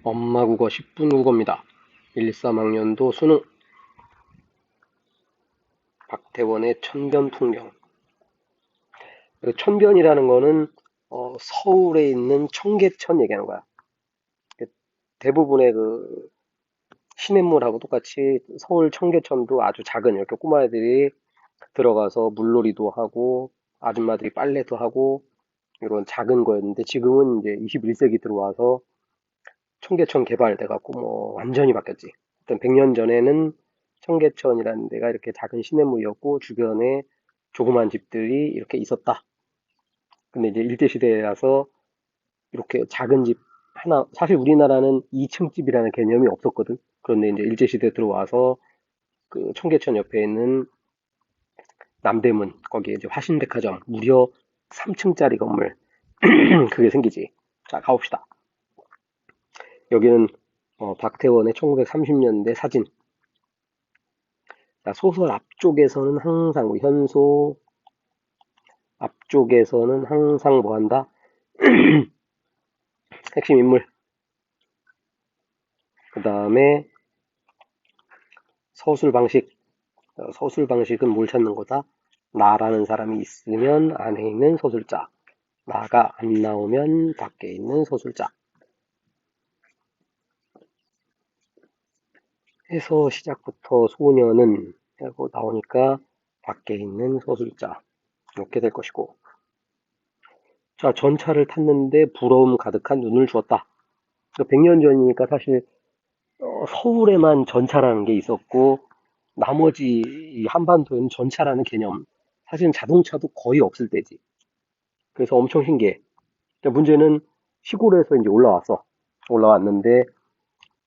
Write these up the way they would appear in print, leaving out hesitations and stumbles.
엄마 국어 10분 국어입니다. 1, 3학년도 수능 박태원의 천변 풍경. 천변이라는 거는 서울에 있는 청계천 얘기하는 거야. 대부분의 그 시냇물하고 똑같이 서울 청계천도 아주 작은 이렇게 꼬마 애들이 들어가서 물놀이도 하고 아줌마들이 빨래도 하고 이런 작은 거였는데 지금은 이제 21세기 들어와서 청계천 개발돼 갖고 뭐 완전히 바뀌었지. 일단 100년 전에는 청계천이라는 데가 이렇게 작은 시냇물이었고 주변에 조그만 집들이 이렇게 있었다. 근데 이제 일제시대라서 이렇게 작은 집 하나, 사실 우리나라는 2층 집이라는 개념이 없었거든. 그런데 이제 일제시대 들어와서 그 청계천 옆에 있는 남대문, 거기에 이제 화신백화점, 무려 3층짜리 건물, 그게 생기지. 자, 가봅시다. 여기는 박태원의 1930년대 사진. 자, 소설 앞쪽에서는 항상 현소 앞쪽에서는 항상 뭐 한다? 핵심 인물. 그 다음에 서술 방식. 서술 방식은 뭘 찾는 거다? 나라는 사람이 있으면 안에 있는 서술자. 나가 안 나오면 밖에 있는 서술자. 해서 시작부터 소녀는 하고 나오니까 밖에 있는 서술자. 이렇게 될 것이고. 자, 전차를 탔는데 부러움 가득한 눈을 주었다. 100년 전이니까 사실 서울에만 전차라는 게 있었고 나머지 이 한반도에는 전차라는 개념, 사실은 자동차도 거의 없을 때지. 그래서 엄청 신기해. 근데 문제는 시골에서 이제 올라왔어. 올라왔는데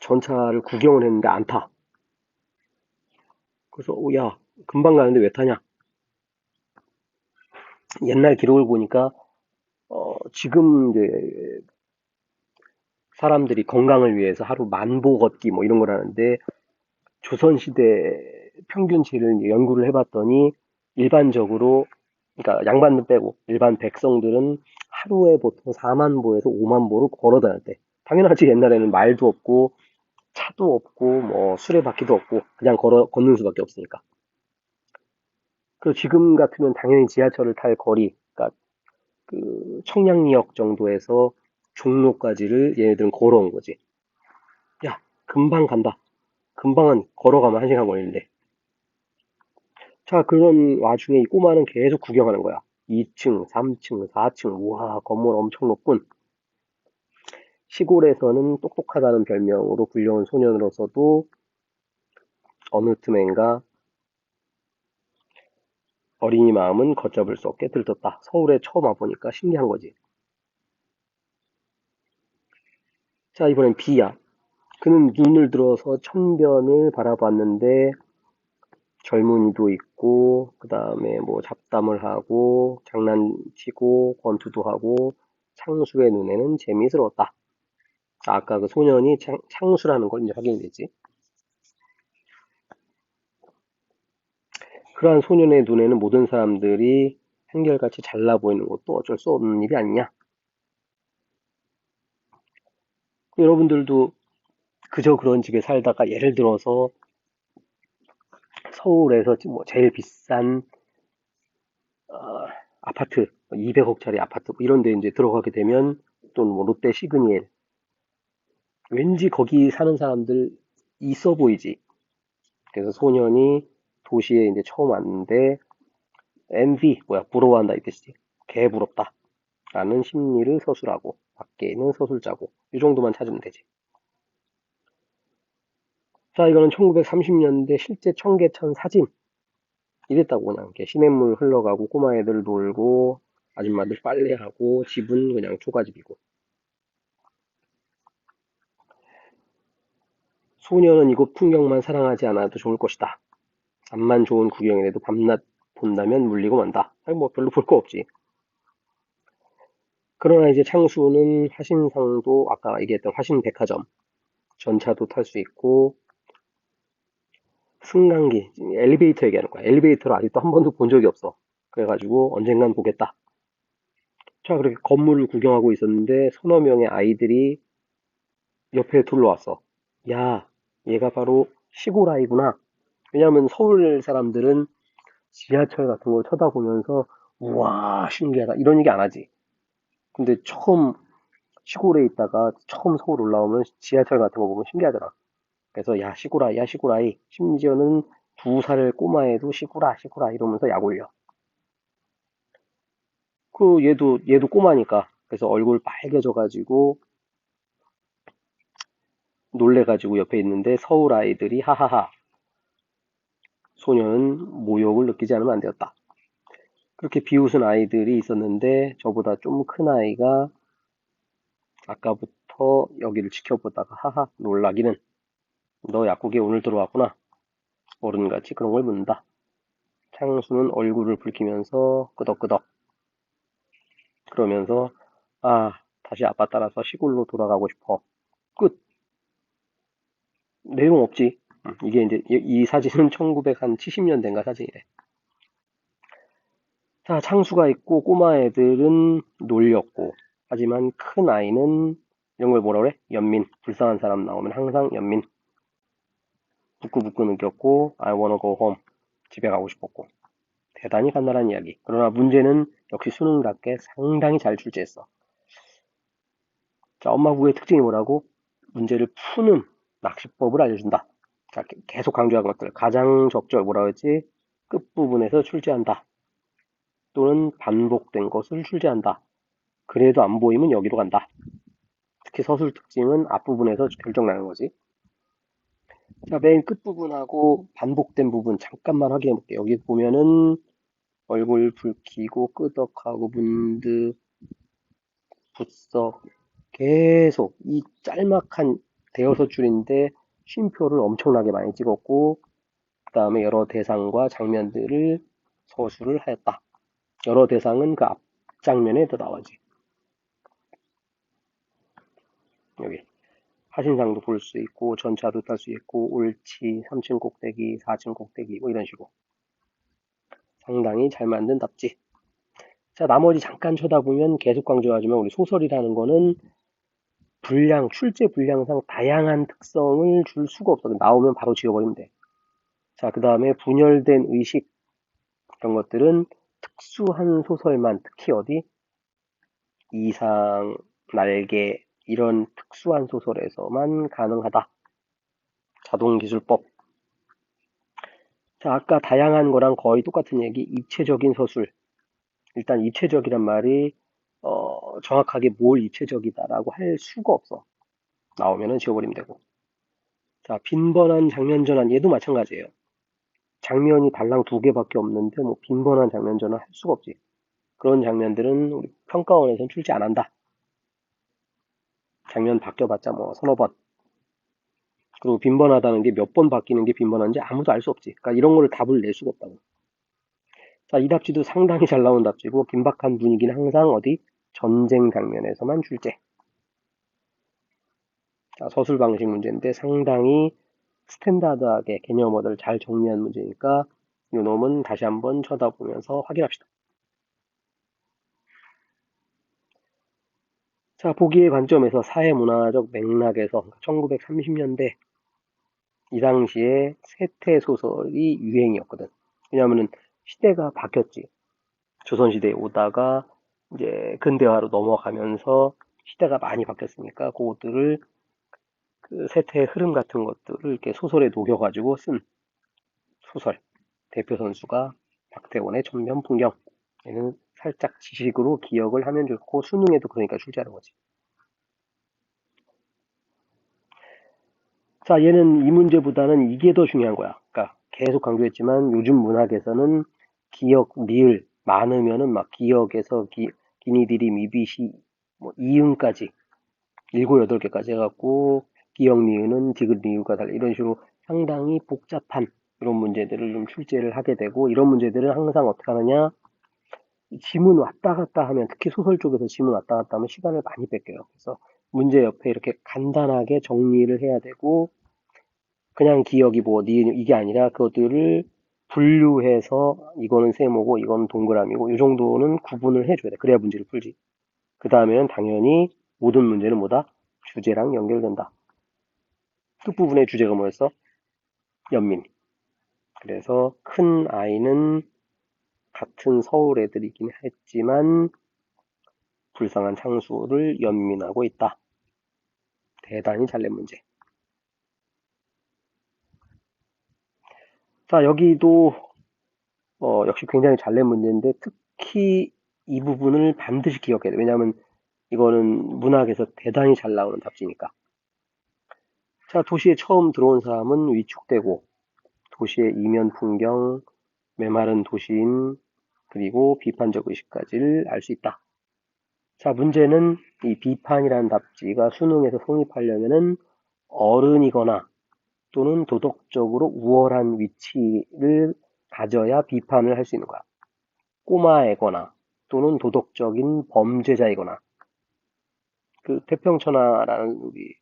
전차를 구경을 했는데 안 타. 그래서 야, 금방 가는데 왜 타냐? 옛날 기록을 보니까 지금 이제 사람들이 건강을 위해서 하루 만보 걷기 뭐 이런 거라는데 조선시대 평균치를 이제 연구를 해봤더니 일반적으로, 그러니까 양반들 빼고 일반 백성들은 하루에 보통 4만 보에서 5만 보를 걸어 다녔대. 당연하지. 옛날에는 말도 없고 차도 없고 뭐 수레바퀴도 없고 그냥 걷는 수밖에 없으니까. 그리고 지금 같으면 당연히 지하철을 탈 거리, 그러니까 그 청량리역 정도에서 종로까지를 얘네들은 걸어온 거지. 야, 금방 간다. 금방은 걸어가면 1시간 걸리는데. 자, 그런 와중에 이 꼬마는 계속 구경하는 거야. 2층, 3층, 4층, 우와, 건물 엄청 높군. 시골에서는 똑똑하다는 별명으로 불려온 소년으로서도 어느 틈엔가 어린이 마음은 걷잡을 수 없게 들떴다. 서울에 처음 와보니까 신기한 거지. 자, 이번엔 B야. 그는 눈을 들어서 천변을 바라봤는데 젊은이도 있고, 그 다음에 뭐 잡담을 하고, 장난치고, 권투도 하고, 창수의 눈에는 재미스러웠다. 아까 그 소년이 창수라는 걸 이제 확인이 되지. 그러한 소년의 눈에는 모든 사람들이 한결같이 잘나 보이는 것도 어쩔 수 없는 일이 아니냐. 여러분들도 그저 그런 집에 살다가 예를 들어서 서울에서 뭐 제일 비싼 어, 아파트, 200억짜리 아파트 뭐 이런 데 이제 들어가게 되면 또는 뭐 롯데 시그니엘, 왠지 거기 사는 사람들 있어 보이지. 그래서 소년이 도시에 이제 처음 왔는데 envy, 뭐야, 부러워한다 이 뜻이지. 개 부럽다 라는 심리를 서술하고 밖에 있는 서술자고, 이 정도만 찾으면 되지. 자, 이거는 1930년대 실제 청계천 사진. 이랬다고. 그냥 이렇게 시냇물 흘러가고 꼬마애들 놀고 아줌마들 빨래하고 집은 그냥 초가집이고. 소녀는 이곳 풍경만 사랑하지 않아도 좋을 것이다. 앞만 좋은 구경이라도 밤낮 본다면 물리고 만다. 아니 뭐 별로 볼 거 없지. 그러나 이제 창수는 화신상도, 아까 얘기했던 화신백화점, 전차도 탈 수 있고 승강기, 엘리베이터 얘기하는 거야. 엘리베이터를 아직도 한 번도 본 적이 없어. 그래가지고 언젠간 보겠다. 자, 그렇게 건물을 구경하고 있었는데 서너 명의 아이들이 옆에 둘러왔어. 야, 얘가 바로 시골 아이구나. 왜냐면 서울 사람들은 지하철 같은 걸 쳐다보면서 우와 신기하다 이런 얘기 안 하지. 근데 처음 시골에 있다가 처음 서울 올라오면 지하철 같은 거 보면 신기하더라. 그래서 야 시골아 야 시골아이 심지어는 2살 꼬마애도 시골아 시골아 이러면서 약 올려. 그 얘도 꼬마니까 그래서 얼굴 빨개져가지고 놀래가지고 옆에 있는데 서울 아이들이 하하하 소녀는 모욕을 느끼지 않으면 안 되었다. 그렇게 비웃은 아이들이 있었는데 저보다 좀 큰 아이가 아까부터 여기를 지켜보다가 하하 놀라기는 너 약국에 오늘 들어왔구나. 어른같이 그런 걸 묻는다. 창수는 얼굴을 붉히면서 끄덕끄덕 그러면서 아 다시 아빠 따라서 시골로 돌아가고 싶어. 끝. 내용 없지. 이게 이제 이 사진은 1970년대인가 사진이래. 자 창수가 있고 꼬마 애들은 놀렸고 하지만 큰 아이는 이런 걸 뭐라 그래? 연민. 불쌍한 사람 나오면 항상 연민. 부끄부끄 느꼈고 I wanna go home. 집에 가고 싶었고. 대단히 간단한 이야기. 그러나 문제는 역시 수능답게 상당히 잘 출제했어. 자, 엄마 구의 특징이 뭐라고? 문제를 푸는 낚시법을 알려준다. 자, 계속 강조한 것들. 가장 적절 뭐라 그랬지? 끝부분에서 출제한다. 또는 반복된 것을 출제한다. 그래도 안 보이면 여기로 간다. 특히 서술 특징은 앞부분에서 결정나는 거지. 자, 맨 끝부분하고 반복된 부분 잠깐만 확인해 볼게요. 여기 보면은 얼굴 붉히고 끄덕하고 문득 붓석 계속 이 짤막한 대여섯 줄인데 쉼표를 엄청나게 많이 찍었고 그 다음에 여러 대상과 장면들을 서술을 하였다. 여러 대상은 그 앞 장면에 더 나오지. 여기 하신상도 볼 수 있고 전차도 탈 수 있고 올치 3층 꼭대기 4층 꼭대기 뭐 이런 식으로 상당히 잘 만든 답지. 자 나머지 잠깐 쳐다보면 계속 강조하지만 우리 소설이라는 거는 분량, 출제 분량상 다양한 특성을 줄 수가 없어. 나오면 바로 지워버리면 돼. 자, 그 다음에 분열된 의식, 이런 것들은 특수한 소설만, 특히 어디? 이상, 날개, 이런 특수한 소설에서만 가능하다. 자동기술법. 자, 아까 다양한 거랑 거의 똑같은 얘기, 입체적인 서술. 일단 입체적이란 말이, 정확하게 뭘 입체적이다라고 할 수가 없어. 나오면은 지워버리면 되고. 자, 빈번한 장면 전환, 얘도 마찬가지예요. 장면이 달랑 2개밖에 없는데 뭐 빈번한 장면 전환 할 수가 없지. 그런 장면들은 우리 평가원에서는 출제 안 한다. 장면 바뀌어봤자 뭐 서너 번. 그리고 빈번하다는 게 몇 번 바뀌는 게 빈번한지 아무도 알 수 없지. 그러니까 이런 거를 답을 낼 수가 없다고. 자, 이 답지도 상당히 잘 나온 답지고 긴박한 분위기는 항상 어디 전쟁 장면에서만 출제. 자, 서술 방식 문제인데 상당히 스탠다드하게 개념어들을 잘 정리한 문제니까 이 놈은 다시 한번 쳐다보면서 확인합시다. 자, 보기의 관점에서 사회문화적 맥락에서 1930년대 이 당시에 세태 소설이 유행이었거든. 왜냐하면은 시대가 바뀌었지. 조선시대에 오다가 이제 근대화로 넘어가면서 시대가 많이 바뀌었으니까 그것들을 그 세태의 흐름 같은 것들을 이렇게 소설에 녹여가지고 쓴 소설. 대표 선수가 박태원의 천면 풍경. 얘는 살짝 지식으로 기억을 하면 좋고 수능에도 그러니까 출제하는 거지. 자, 얘는 이 문제보다는 이게 더 중요한 거야. 그러니까 계속 강조했지만 요즘 문학에서는 기역, 미을 많으면은 막 기역에서 기니디리, 미비시, 뭐 이응까지 일곱 여덟 개까지 해갖고 기역, 미을은 디귿, 리을과 달리 이런 식으로 상당히 복잡한 이런 문제들을 좀 출제를 하게 되고 이런 문제들은 항상 어떻게 하느냐 지문 왔다 갔다 하면 특히 소설 쪽에서 지문 왔다 갔다 하면 시간을 많이 뺏겨요. 그래서 문제 옆에 이렇게 간단하게 정리를 해야 되고 그냥 기억이 뭐 이게 아니라 그것들을 분류해서 이거는 세모고 이거는 동그라미고 이 정도는 구분을 해줘야 돼. 그래야 문제를 풀지. 그 다음에는 당연히 모든 문제는 뭐다? 주제랑 연결된다. 끝부분의 주제가 뭐였어? 연민. 그래서 큰 아이는 같은 서울 애들이긴 했지만 불쌍한 상수를 연민하고 있다. 대단히 잘 낸 문제. 자, 여기도 역시 굉장히 잘 낸 문제인데 특히 이 부분을 반드시 기억해야 돼. 왜냐하면 이거는 문학에서 대단히 잘 나오는 답지니까. 자, 도시에 처음 들어온 사람은 위축되고 도시의 이면 풍경, 메마른 도시인, 그리고 비판적 의식까지를 알 수 있다. 자, 문제는 이 비판이라는 답지가 수능에서 성립하려면은 어른이거나 또는 도덕적으로 우월한 위치를 가져야 비판을 할 수 있는 거야. 꼬마애거나 또는 도덕적인 범죄자이거나. 그 태평천하라는 우리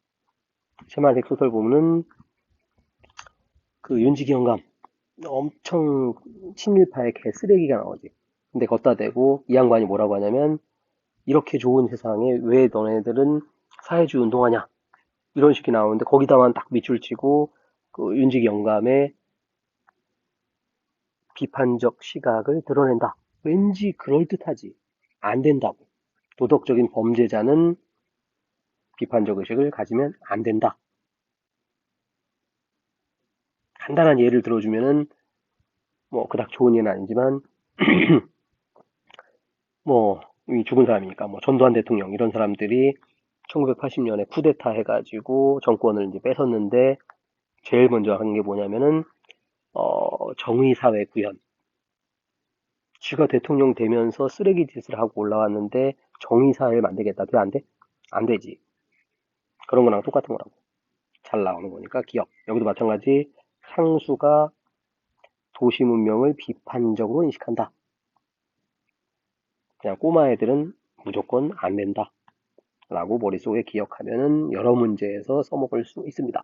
세마색 소설 보면은 그 윤지기 영감 엄청 친일파의 개쓰레기가 나오지. 근데 걷다 대고 이 양반이 뭐라고 하냐면 이렇게 좋은 세상에 왜 너네들은 사회주의 운동하냐 이런 식이 나오는데 거기다만 딱 밑줄 치고 그 윤지기 영감의 비판적 시각을 드러낸다. 왠지 그럴듯하지. 안 된다고. 도덕적인 범죄자는 비판적 의식을 가지면 안 된다. 간단한 예를 들어주면은 뭐 그닥 좋은 예는 아니지만 뭐 이미 죽은 사람이니까 뭐 전두환 대통령 이런 사람들이 1980년에 쿠데타 해가지고 정권을 이제 뺏었는데 제일 먼저 한 게 뭐냐면은 정의사회 구현. 쥐가 대통령 되면서 쓰레기 짓을 하고 올라왔는데 정의사회를 만들겠다. 돼 안 돼? 안 되지. 그런 거랑 똑같은 거라고. 잘 나오는 거니까 기억. 여기도 마찬가지 상수가 도시 문명을 비판적으로 인식한다. 그냥 꼬마 애들은 무조건 안 된다. 라고 머릿속에 기억하면은 여러 문제에서 써먹을 수 있습니다.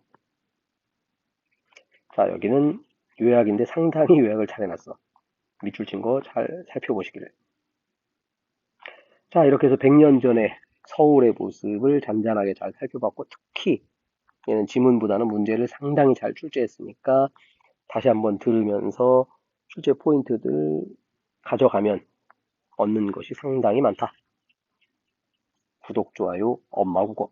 자, 여기는 요약인데 상당히 요약을 잘 해놨어. 밑줄 친 거 잘 살펴보시기를. 자, 이렇게 해서 100년 전에 서울의 모습을 잔잔하게 잘 살펴봤고, 특히 얘는 지문보다는 문제를 상당히 잘 출제했으니까 다시 한번 들으면서 출제 포인트들 가져가면 얻는 것이 상당히 많다. 구독, 좋아요, 엄마 국어.